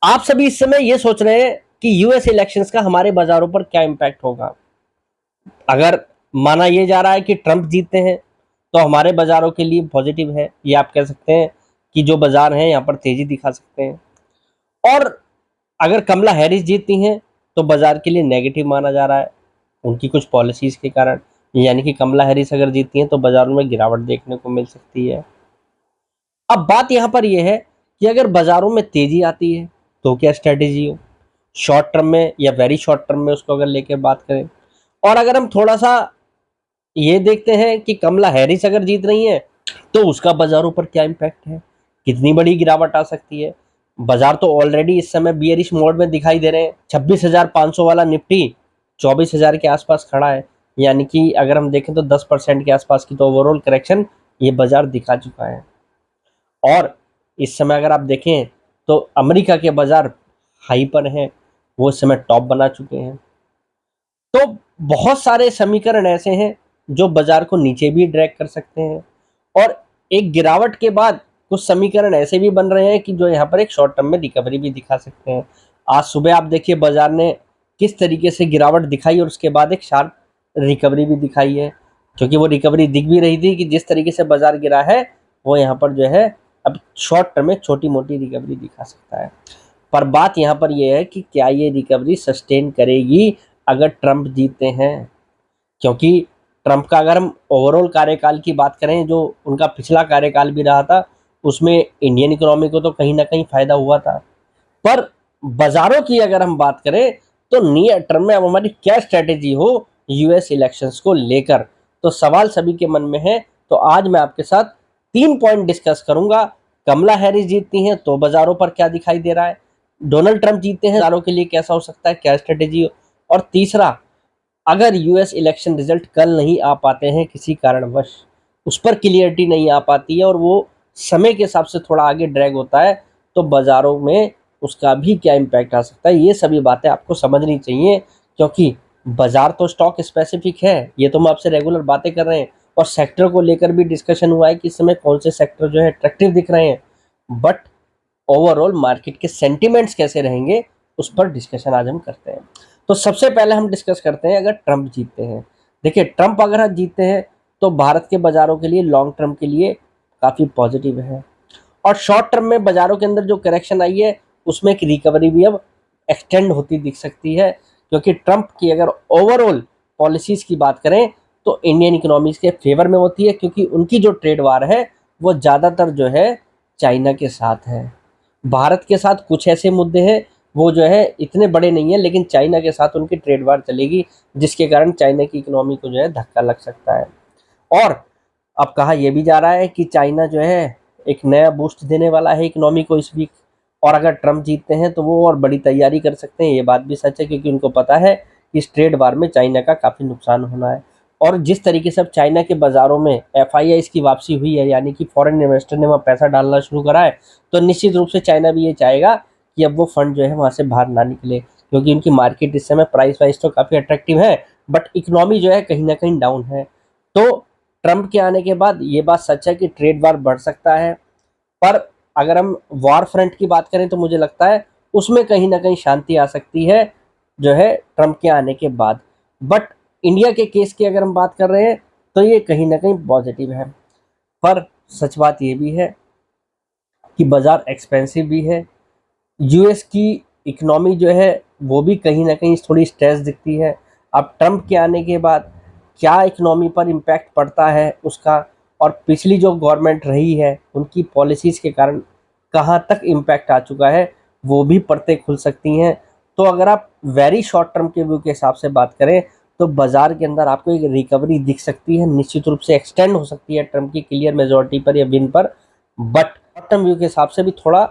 आप सभी इस समय ये सोच रहे हैं कि यूएस इलेक्शंस का हमारे बाजारों पर क्या इम्पैक्ट होगा। अगर माना ये जा रहा है कि ट्रंप जीतते हैं तो हमारे बाजारों के लिए पॉजिटिव है, ये आप कह सकते हैं कि जो बाजार हैं यहाँ पर तेजी दिखा सकते हैं। और अगर कमला हैरिस जीतती हैं तो बाजार के लिए नेगेटिव माना जा रहा है उनकी कुछ पॉलिसीज के कारण। यानी कि कमला हैरिस अगर जीतती हैं तो बाजारों में गिरावट देखने को मिल सकती है। अब बात यहाँ पर यह है कि अगर बाजारों में तेजी आती है तो क्या स्ट्रेटेजी हो, शॉर्ट टर्म में या वेरी शॉर्ट टर्म में, उसको अगर लेकर बात करें। और अगर हम थोड़ा सा ये देखते हैं कि कमला हैरिस अगर जीत रही हैं तो उसका बाजारों पर क्या इम्पैक्ट है, कितनी बड़ी गिरावट आ सकती है। बाजार तो ऑलरेडी इस समय बियरिश मोड में दिखाई दे रहे हैं। 26,500 वाला निफ्टी 24,000 के आसपास खड़ा है। यानी कि अगर हम देखें तो 10% के आसपास की तो ओवरऑल करेक्शन ये बाजार दिखा चुका है। और इस समय अगर आप देखें तो अमेरिका के बाजार हाई पर हैं, वो इस समय टॉप बना चुके हैं। तो बहुत सारे समीकरण ऐसे हैं जो बाजार को नीचे भी ड्रैग कर सकते हैं। और एक गिरावट के बाद कुछ समीकरण ऐसे भी बन रहे हैं कि जो यहाँ पर एक शॉर्ट टर्म में रिकवरी भी दिखा सकते हैं। आज सुबह आप देखिए बाजार ने किस तरीके से गिरावट दिखाई और उसके बाद एक शार्प रिकवरी भी दिखाई है। क्योंकि वो रिकवरी दिख भी रही थी कि जिस तरीके से बाजार गिरा है वो यहाँ पर जो है अब शॉर्ट टर्म में छोटी मोटी रिकवरी दिखा सकता है। पर बात यहाँ पर यह है कि क्या ये रिकवरी सस्टेन करेगी अगर ट्रंप जीतते हैं। क्योंकि ट्रंप का अगर हम ओवरऑल कार्यकाल की बात करें, जो उनका पिछला कार्यकाल भी रहा था, उसमें इंडियन इकोनॉमी को तो कहीं ना कहीं फायदा हुआ था। पर बाजारों की अगर हम बात करें तो नियर टर्म में अब हमारी क्या स्ट्रेटेजी हो यूएस इलेक्शंस को लेकर, तो सवाल सभी के मन में है। तो आज मैं आपके साथ 3 पॉइंट डिस्कस करूंगा। कमला हैरिस जीतती हैं तो बाजारों पर क्या दिखाई दे रहा है, डोनाल्ड ट्रंप जीतते हैं बाजारों के लिए कैसा हो सकता है, क्या स्ट्रेटेजी हो, और तीसरा, अगर यूएस इलेक्शन रिजल्ट कल नहीं आ पाते हैं किसी कारणवश, उस पर क्लियरिटी नहीं आ पाती है और वो समय के हिसाब से थोड़ा आगे ड्रैग होता है, तो बाजारों में उसका भी क्या इम्पैक्ट आ सकता है। ये सभी बातें आपको समझनी चाहिए। क्योंकि बाजार तो स्टॉक स्पेसिफिक है, ये तो हम आपसे रेगुलर बातें कर रहे हैं और सेक्टर को लेकर भी डिस्कशन हुआ है कि इस समय कौन से सेक्टर जो है अट्रैक्टिव दिख रहे हैं। बट ओवरऑल मार्केट के सेंटिमेंट्स कैसे रहेंगे उस पर डिस्कशन आज हम करते हैं। तो सबसे पहले हम डिस्कस करते हैं अगर ट्रंप जीतते हैं। देखिए, ट्रंप अगर आज जीतते हैं तो भारत के बाजारों के लिए लॉन्ग टर्म के लिए काफ़ी पॉजिटिव है। और शॉर्ट टर्म में बाजारों के अंदर जो करेक्शन आई है उसमें एक रिकवरी भी अब एक्सटेंड होती दिख सकती है। क्योंकि ट्रंप की अगर ओवरऑल पॉलिसीज़ की बात करें तो इंडियन इकोनॉमीज के फेवर में होती है। क्योंकि उनकी जो ट्रेड वार है वो ज़्यादातर जो है चाइना के साथ है। भारत के साथ कुछ ऐसे मुद्दे हैं वो जो है इतने बड़े नहीं है, लेकिन चाइना के साथ उनकी ट्रेड वार चलेगी जिसके कारण चाइना की इकोनॉमी को जो है धक्का लग सकता है। और अब कहा यह भी जा रहा है कि चाइना जो है एक नया बूस्ट देने वाला है इकोनॉमी को इस वीक। और अगर ट्रंप जीतते हैं तो वो और बड़ी तैयारी कर सकते हैं। ये बात भी सच है क्योंकि उनको पता है कि इस ट्रेड वार में चाइना का काफ़ी नुकसान होना है। और जिस तरीके से अब चाइना के बाज़ारों में एफआईआई की वापसी हुई है, यानी कि फॉरेन इन्वेस्टर ने वहाँ पैसा डालना शुरू करा है, तो निश्चित रूप से चाइना भी ये चाहेगा कि अब वो फंड जो है वहाँ से बाहर ना निकले। क्योंकि उनकी मार्केट इस समय प्राइस वाइज तो काफ़ी अट्रैक्टिव है, बट इकोनॉमी जो है कहीं ना कहीं डाउन है। तो ट्रंप के आने के बाद ये बात सच है कि ट्रेड वार बढ़ सकता है। पर अगर हम वॉर फ्रंट की बात करें तो मुझे लगता है उसमें कहीं ना कहीं शांति आ सकती है जो है ट्रंप के आने के बाद। बट इंडिया के केस की अगर हम बात कर रहे हैं तो ये कहीं ना कहीं पॉजिटिव है। पर सच बात ये भी है कि बाज़ार एक्सपेंसिव भी है। यूएस की इकोनॉमी जो है वो भी कहीं ना कहीं थोड़ी स्ट्रेस दिखती है। अब ट्रंप के आने के बाद क्या इकोनॉमी पर इम्पैक्ट पड़ता है उसका, और पिछली जो गवर्नमेंट रही है उनकी पॉलिसीज़ के कारण कहाँ तक इम्पैक्ट आ चुका है, वो भी परतें खुल सकती हैं। तो अगर आप वेरी शॉर्ट टर्म के व्यू के हिसाब से बात करें तो बाज़ार के अंदर आपको एक रिकवरी दिख सकती है, निश्चित रूप से एक्सटेंड हो सकती है ट्रंप की क्लियर मेजॉरिटी पर या विन पर। बट शॉर्ट टर्म व्यू के हिसाब से भी थोड़ा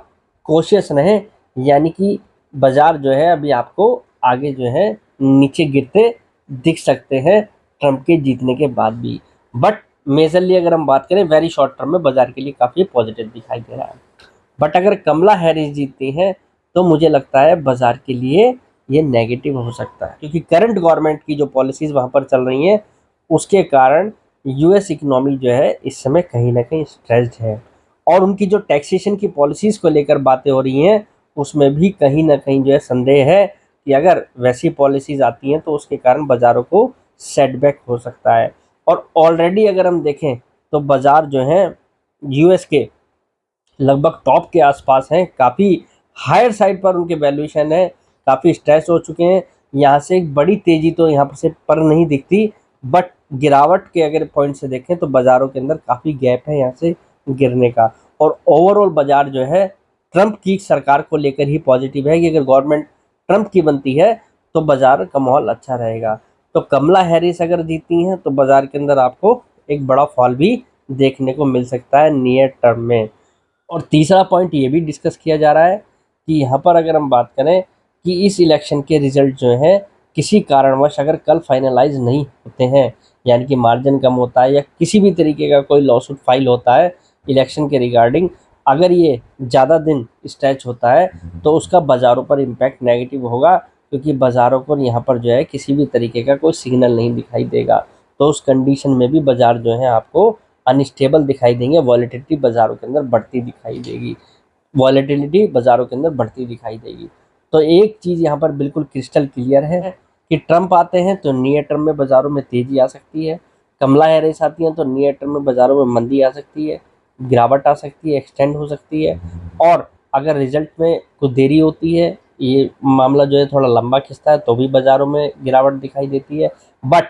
कोशियस रहें। यानी कि बाज़ार जो है अभी आपको आगे जो है नीचे गिरते दिख सकते हैं ट्रंप के जीतने के बाद भी। बट मेजरली अगर हम बात करें वेरी शॉर्ट टर्म में बाज़ार के लिए काफ़ी पॉजिटिव दिखाई दे रहा है। बट अगर कमला हैरिस जीतती हैं तो मुझे लगता है बाज़ार के लिए ये नेगेटिव हो सकता है। क्योंकि करंट गवर्नमेंट की जो पॉलिसीज़ वहाँ पर चल रही हैं उसके कारण यूएस इकोनॉमी जो है इस समय कहीं ना कहीं स्ट्रेस्ड है। और उनकी जो टैक्सेशन की पॉलिसीज़ को लेकर बातें हो रही हैं उसमें भी कहीं ना कहीं जो है संदेह है कि अगर वैसी पॉलिसीज आती हैं तो उसके कारण बाज़ारों को सेटबैक हो सकता है। और ऑलरेडी अगर हम देखें तो बाज़ार जो हैं यूएस के लगभग टॉप के आसपास हैं, काफ़ी हायर साइड पर उनके वैल्यूएशन है, काफ़ी स्ट्रेस हो चुके हैं। यहाँ से एक बड़ी तेज़ी तो यहाँ से पर नहीं दिखती, बट गिरावट के अगर पॉइंट से देखें तो बाज़ारों के अंदर काफ़ी गैप है यहाँ से गिरने का। और ओवरऑल बाज़ार जो है ट्रंप की सरकार को लेकर ही पॉजिटिव है कि अगर गवर्नमेंट ट्रंप की बनती है तो बाज़ार का माहौल अच्छा रहेगा। तो कमला हैरिस अगर जीती हैं तो बाज़ार के अंदर आपको एक बड़ा फॉल भी देखने को मिल सकता है नियर टर्म में। और तीसरा पॉइंट ये भी डिस्कस किया जा रहा है कि यहाँ पर अगर हम बात करें कि इस इलेक्शन के रिजल्ट जो हैं किसी कारणवश अगर कल फाइनलाइज नहीं होते हैं, यानी कि मार्जिन कम होता है या किसी भी तरीके का कोई लॉसूट फाइल होता है इलेक्शन के रिगार्डिंग, अगर ये ज़्यादा दिन स्ट्रेच होता है तो उसका बाज़ारों पर इम्पैक्ट नेगेटिव होगा, क्योंकि बाज़ारों को यहाँ पर जो है किसी भी तरीके का कोई सिग्नल नहीं दिखाई देगा। तो उस कंडीशन में भी बाज़ार जो है आपको अनस्टेबल दिखाई देंगे, वॉलेटिलिटी बाज़ारों के अंदर बढ़ती दिखाई देगी, वॉलेटिलिटी बाज़ारों के अंदर बढ़ती दिखाई देगी। तो एक चीज़ यहाँ पर बिल्कुल क्रिस्टल क्लियर है कि ट्रंप आते हैं तो नियर टर्म में बाज़ारों में तेज़ी आ सकती है, कमला हैरिस आती हैं तो नियर टर्म में बाज़ारों में मंदी आ सकती है, गिरावट आ सकती है, एक्सटेंड हो सकती है। और अगर रिजल्ट में कुछ देरी होती है, ये मामला जो है थोड़ा लंबा खिंचता है, तो भी बाज़ारों में गिरावट दिखाई देती है। बट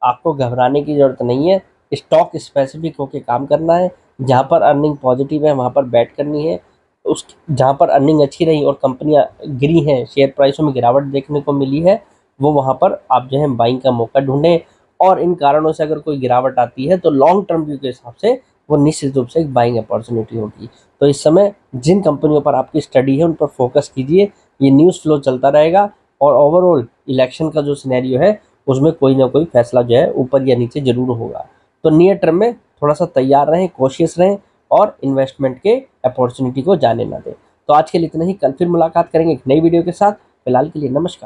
आपको घबराने की ज़रूरत नहीं है, स्टॉक स्पेसिफिक होकर काम करना है। जहाँ पर अर्निंग पॉजिटिव है वहाँ पर बैट करनी है, उस जहाँ पर अर्निंग अच्छी रही और कंपनियाँ गिरी हैं, शेयर प्राइसों में गिरावट देखने को मिली है, वो वहाँ पर आप जो है बाइंग का मौका ढूंढें। और इन कारणों से अगर कोई गिरावट आती है तो लॉन्ग टर्म व्यू के हिसाब से वो निश्चित रूप से एक बाइंग अपॉर्चुनिटी होगी। तो इस समय जिन कंपनियों पर आपकी स्टडी है उन पर फोकस कीजिए, ये न्यूज़ फ्लो चलता रहेगा और ओवरऑल इलेक्शन का जो सिनेरियो है उसमें कोई ना कोई फैसला जो है ऊपर या नीचे जरूर होगा। तो नियर टर्म में थोड़ा सा तैयार रहें, कोशिश रहें और इन्वेस्टमेंट के अपॉर्चुनिटी को जाने ना दें। तो आज के लिए इतना ही, कल फिर मुलाकात करेंगे एक नई वीडियो के साथ। फिलहाल के लिए नमस्कार।